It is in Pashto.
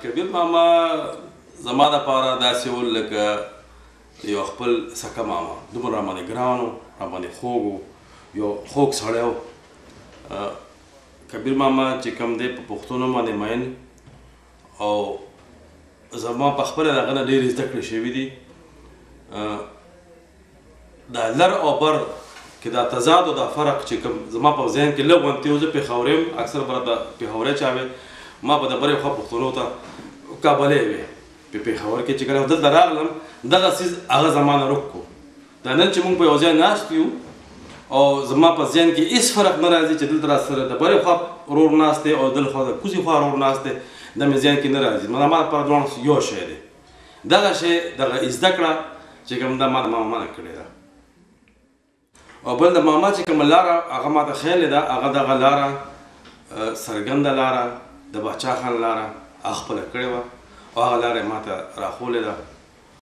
کبیر ماما زما دپاره داسې و لکه یو خپل سکه ماما دومره راباندې ګران و راباندې خوږ و یو خوږ سړی و کبیر ماما چې کوم دی په پښتو نوم باندې مین او زما په خپله د هغه نه ډېرې زده کړې شوي دي دا لر او بر کې دا تضاد او دا فرق چې کوم زما په ذهن کې لږ غونتې و زه پېښوري یم اکثر به راته پېښوری چا وې ما به د برې خوا پښتنو ته کابلی وې په پېښور کې چې کله دلته راغلم دغه څیز هغه زما نه رک کړو دا نن چې مونږ په یو ځای ناست یو او زما په ذهن کې هېڅ فرق نه راځي چې دلته راسره د برې خوا ورور ناست دی او دل خوا د کوزې خوا ورور ناست دی دا مې ذهن کې نه راځي ما لپاره دواړه یو شی دی دغه شی دغه زده کړه چې کوم دا ما د ماما منع کړې ده او بل د ماما چې کومه لاره هغه ماته خیالې ده هغه دغه لاره څرګنده لاره د باچا خان لاره هغه خپله کړې وه او هغه لاره یې ماته راښولې ده